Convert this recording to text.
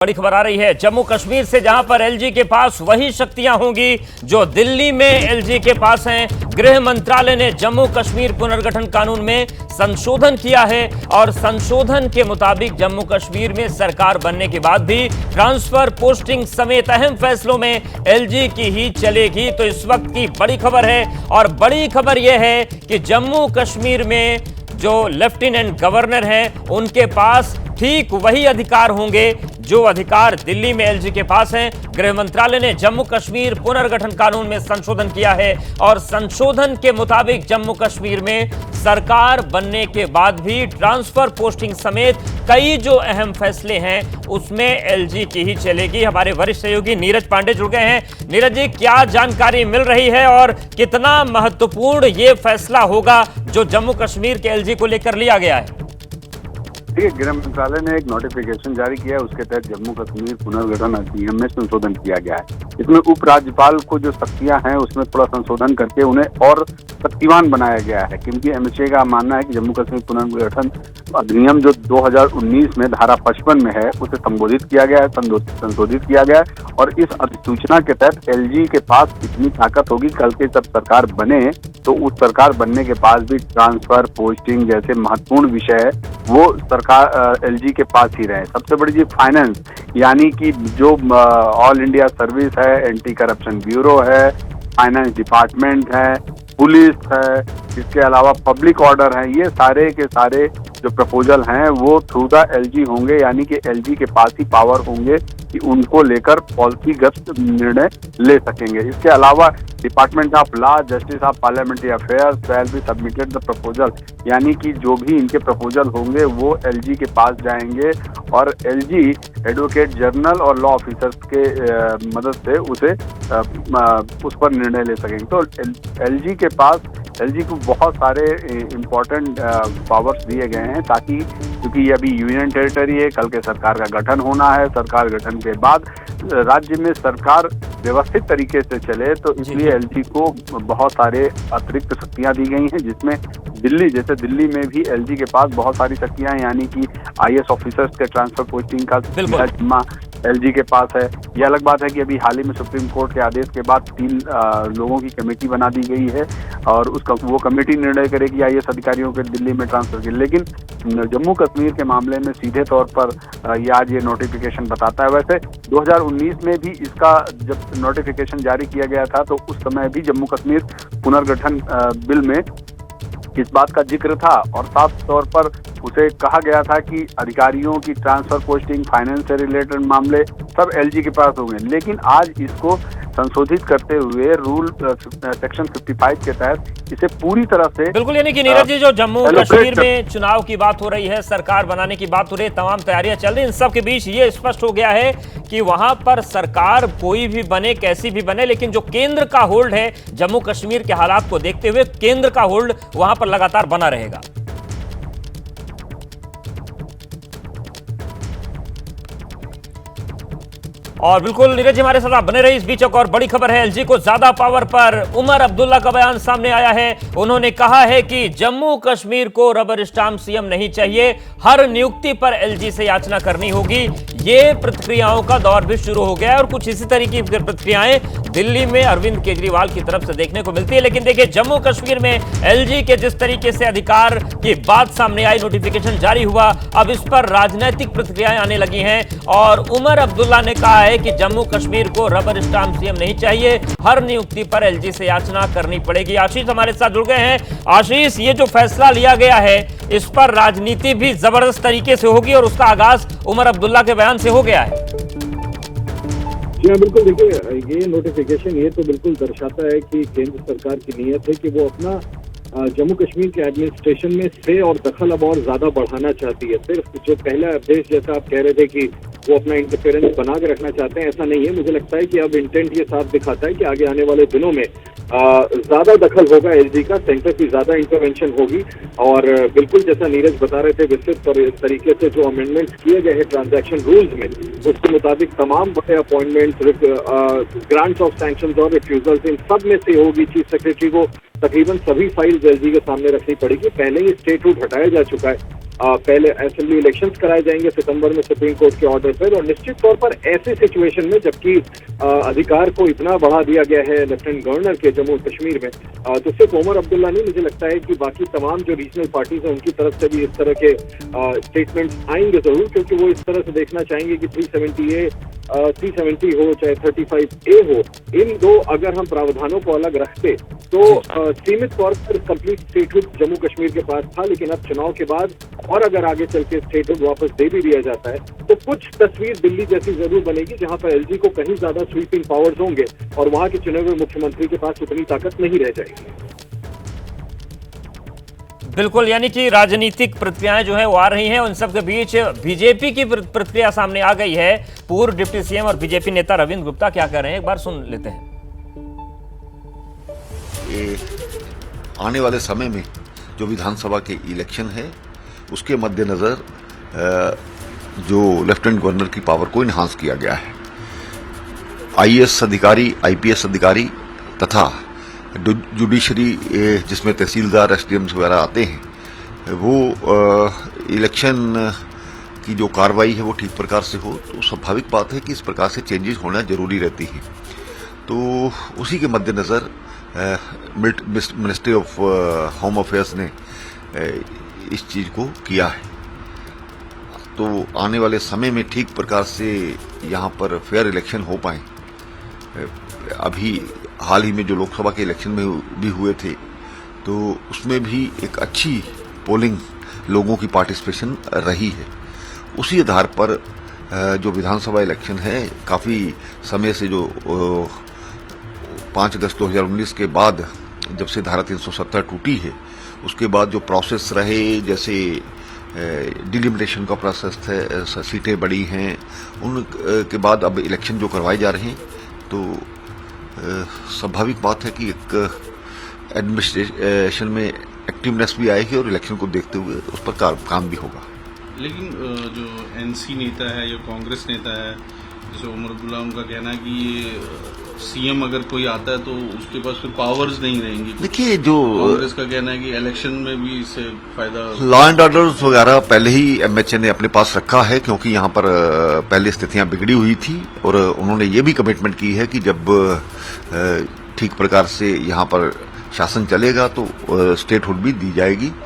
बड़ी खबर आ रही है जम्मू कश्मीर से, जहां पर एलजी के पास वही शक्तियां होंगी जो दिल्ली में एलजी के पास हैं। गृह मंत्रालय ने जम्मू कश्मीर पुनर्गठन कानून में संशोधन किया है और संशोधन के मुताबिक जम्मू कश्मीर में सरकार बनने के बाद भी ट्रांसफर, पोस्टिंग समेत अहम फैसलों में एलजी की ही चलेगी। तो इस वक्त की बड़ी खबर है और बड़ी खबर यह है कि जम्मू कश्मीर में जो लेफ्टिनेंट गवर्नर हैं उनके पास ठीक वही अधिकार होंगे जो अधिकार दिल्ली में एलजी के पास हैं। गृह मंत्रालय ने जम्मू कश्मीर पुनर्गठन कानून में संशोधन किया है और संशोधन के मुताबिक जम्मू कश्मीर में सरकार बनने के बाद भी ट्रांसफर, पोस्टिंग समेत कई जो अहम फैसले हैं उसमें एलजी की ही चलेगी। हमारे वरिष्ठ सहयोगी नीरज पांडे जुड़ गए हैं। नीरज जी, क्या जानकारी मिल रही है और कितना महत्वपूर्ण ये फैसला होगा जो जम्मू कश्मीर के एलजी को लेकर लिया गया है? देखिए, गृह मंत्रालय ने एक नोटिफिकेशन जारी किया है, उसके तहत जम्मू कश्मीर पुनर्गठन अधिनियम में संशोधन किया गया है। इसमें उपराज्यपाल को जो शक्तियां हैं उसमें थोड़ा संशोधन करके उन्हें और शक्तिवान बनाया गया है, क्योंकि एमएचए का मानना है कि जम्मू कश्मीर पुनर्गठन अधिनियम जो 2019 में धारा 55 में है उसे संबोधित किया गया है, संशोधित किया गया है। और इस अधिसूचना के तहत एलजी के पास इतनी ताकत होगी कल के जब सरकार बने तो उस सरकार बनने के पास भी ट्रांसफर, पोस्टिंग जैसे महत्वपूर्ण विषय वो सरकार एलजी के पास ही रहे। सबसे बड़ी चीज फाइनेंस, यानी कि जो ऑल इंडिया सर्विस है, एंटी करप्शन ब्यूरो है, फाइनेंस डिपार्टमेंट है, पुलिस है, इसके अलावा पब्लिक ऑर्डर है, ये सारे के सारे जो प्रपोजल हैं वो थ्रू द एलजी होंगे, यानी कि एलजी के पास ही पावर होंगे कि उनको लेकर पॉलिसीगत निर्णय ले सकेंगे। इसके अलावा department of law, justice of parliamentary affairs shall be submitted the proposal, यानी कि जो भी इनके प्रपोजल होंगे वो एलजी के पास जाएंगे और एलजी एडवोकेट जनरल और लॉ ऑफिसर्स के मदद से उस पर निर्णय ले सकेंगे। तो एलजी के पास एलजी को बहुत सारे इम्पोर्टेंट पावर्स दिए गए हैं, ताकि क्योंकि ये अभी यूनियन टेरिटरी है, कल के सरकार का गठन होना है, सरकार गठन के बाद राज्य में सरकार व्यवस्थित तरीके से चले, तो इसलिए एलजी को बहुत सारे अतिरिक्त शक्तियां दी गई हैं, जिसमें दिल्ली में भी एलजी के पास बहुत सारी शक्तियां हैं, यानी कि आईएएस ऑफिसर्स के ट्रांसफर पोस्टिंग का जिम्मा एलजी के पास है। ये अलग बात है कि अभी हाल ही में सुप्रीम कोर्ट के आदेश के बाद 3 लोगों की कमेटी बना दी गई है और वो कमेटी निर्णय करेगी आईएएस अधिकारियों के दिल्ली में ट्रांसफर के। लेकिन जम्मू कश्मीर के मामले में सीधे तौर पर आज ये नोटिफिकेशन बताता है। वैसे 2019 में भी इसका जब नोटिफिकेशन जारी किया गया था तो उस समय भी जम्मू कश्मीर पुनर्गठन बिल में इस बात का जिक्र था और साफ तौर पर उसे कहा गया था कि अधिकारियों की ट्रांसफर, पोस्टिंग, फाइनेंस से रिलेटेड मामले सब एलजी के पास होंगे। लेकिन आज इसको संशोधित करते हुए रूल सेक्शन 55 के तहत इसे पूरी तरह से बिल्कुल, यानी कि नीरज जी, जो जम्मू कश्मीर में चुनाव की बात हो रही है, सरकार बनाने की बात हो रही है, तमाम तैयारियां चल रही हैं, इन सब के बीच ये स्पष्ट हो गया है कि वहां पर सरकार कोई भी बने, कैसी भी बने, लेकिन जो केंद्र का होल्ड है जम्मू कश्मीर के हालात को देखते हुए, केंद्र का होल्ड वहां पर लगातार बना रहेगा। और बिल्कुल नीरज जी हमारे साथ आप बने रहे। इस बीच एक और बड़ी खबर है, एलजी को ज्यादा पावर पर उमर अब्दुल्ला का बयान सामने आया है। उन्होंने कहा है कि जम्मू कश्मीर को रबर स्टाम्प सीएम नहीं चाहिए, हर नियुक्ति पर एलजी से याचना करनी होगी। ये प्रतिक्रियाओं का दौर भी शुरू हो गया है और कुछ इसी तरीके की प्रतिक्रियाएं दिल्ली में अरविंद केजरीवाल की तरफ से देखने को मिलती है। लेकिन देखिए, जम्मू कश्मीर में एलजी के जिस तरीके से अधिकार की बात सामने आई, नोटिफिकेशन जारी हुआ, अब इस पर राजनीतिक प्रतिक्रियाएं आने लगी हैं और उमर अब्दुल्ला ने कहा है कि जम्मू कश्मीर को रबर स्टाम्प सीएम नहीं चाहिए, हर नियुक्ति पर एलजी से याचना करनी पड़ेगी। आशीष हमारे साथ जुड़ गए हैं। आशीष, ये जो फैसला लिया गया है इस पर राजनीति भी जबरदस्त तरीके से होगी और उसका आगाज उमर अब्दुल्ला के बयान से हो गया है। जी हाँ, बिल्कुल। देखिए, ये नोटिफिकेशन ये तो बिल्कुल दर्शाता है कि केंद्र सरकार की नीयत है कि वो अपना जम्मू कश्मीर के एडमिनिस्ट्रेशन में से और दखल अब और ज्यादा बढ़ाना चाहती है। सिर्फ जो पहला आदेश जैसा आप कह रहे थे कि वो अपना इंटरफेरेंस बना के रखना चाहते हैं, ऐसा नहीं है। मुझे लगता है कि अब इंटेंट ये साफ दिखाता है कि आगे आने वाले दिनों में ज्यादा दखल होगा एलजी का, सेंटर की ज्यादा इंटरवेंशन होगी और बिल्कुल जैसा नीरज बता रहे थे, विस्तृत तरीके से जो अमेंडमेंट्स किए गए हैं ट्रांजैक्शन रूल्स में, उसके मुताबिक तमाम बड़े अपॉइंटमेंट्स, ग्रांट्स ऑफ सैंक्शंस और रिफ्यूजल्स, इन सब में से होगी चीफ सेक्रेटरी को तकरीबन सभी फाइल्स एलजी के सामने रखनी पड़ेगी। पहले ही स्टेट रूट हटाया जा चुका है पहले असेंबली इलेक्शंस कराए जाएंगे सितंबर में सुप्रीम कोर्ट के ऑर्डर पर, और निश्चित तौर पर ऐसे सिचुएशन में जबकि अधिकार को इतना बढ़ा दिया गया है लेफ्टिनेंट गवर्नर के जम्मू कश्मीर में, तो सिर्फ ओमर अब्दुल्ला नहीं, मुझे लगता है कि बाकी तमाम जो रीजनल पार्टीज हैं उनकी तरफ से भी इस तरह के स्टेटमेंट्स आएंगे जरूर, क्योंकि वो इस तरह से देखना चाहेंगे कि 370 हो चाहे 35A हो, इन दो अगर हम प्रावधानों को अलग रखते तो सीमित तौर पर कंप्लीट स्टेटहुड जम्मू कश्मीर के पास था, लेकिन अब चुनाव के बाद और अगर आगे चल के स्टेटहुड वापस दे भी दिया जाता है तो कुछ तस्वीर दिल्ली जैसी जरूर बनेगी, जहां पर एलजी को कहीं ज्यादा स्वीपिंग पावर्स होंगे और वहां के चुने हुए मुख्यमंत्री के पास उतनी ताकत नहीं रह जाएगी। बिल्कुल, यानी कि राजनीतिक प्रक्रियाएं जो है वो आ रही हैं, उन सब के बीच बीजेपी की प्रक्रिया सामने आ गई है। पूर्व डिप्टी सीएम और बीजेपी नेता रविंद्र गुप्ता क्या कह रहे हैं, एक बार सुन लेते हैं। आने वाले समय में जो विधानसभा के इलेक्शन है उसके मद्देनजर जो लेफ्टिनेंट गवर्नर की पावर को इन्हांस किया गया है। आईएएस अधिकारी, आईपीएस अधिकारी तथा जुडिशरी जिसमें तहसीलदार, एसडीएम्स वगैरह आते हैं, वो इलेक्शन की जो कार्रवाई है वो ठीक प्रकार से हो, तो स्वाभाविक बात है कि इस प्रकार से चेंजेस होना जरूरी रहती है। तो उसी के मद्देनजर मिनिस्ट्री ऑफ होम अफेयर्स ने इस चीज को किया है। तो आने वाले समय में ठीक प्रकार से यहाँ पर फेयर इलेक्शन हो पाए। अभी हाल ही में जो लोकसभा के इलेक्शन में भी हुए थे तो उसमें भी एक अच्छी पोलिंग, लोगों की पार्टिसिपेशन रही है। उसी आधार पर जो विधानसभा इलेक्शन है, काफी समय से जो 5 अगस्त 2019 के बाद जब से धारा 370 टूटी है, उसके बाद जो प्रोसेस रहे, जैसे डिलिमिटेशन का प्रोसेस है, सीटें बढ़ी हैं, उनके बाद अब इलेक्शन जो करवाए जा रहे हैं, तो स्वाभाविक बात है कि एक एडमिनिस्ट्रेशन में एक्टिवनेस भी आएगी और इलेक्शन को देखते हुए उस पर काम भी होगा। लेकिन जो एनसी नेता है या कांग्रेस नेता है, जैसे उमर अब्दुल्ला, उनका कहना है कि ये सीएम अगर कोई आता है तो उसके पास फिर पावर्स नहीं रहेंगी। देखिए, जो कांग्रेस का कहना है कि इलेक्शन में भी इससे फायदा, लॉ एंड ऑर्डर वगैरह पहले ही एमएचए ने अपने पास रखा है, क्योंकि यहाँ पर पहले स्थितियां बिगड़ी हुई थी और उन्होंने ये भी कमिटमेंट की है कि जब ठीक प्रकार से यहाँ पर शासन चलेगा तो स्टेटहुड भी दी जाएगी।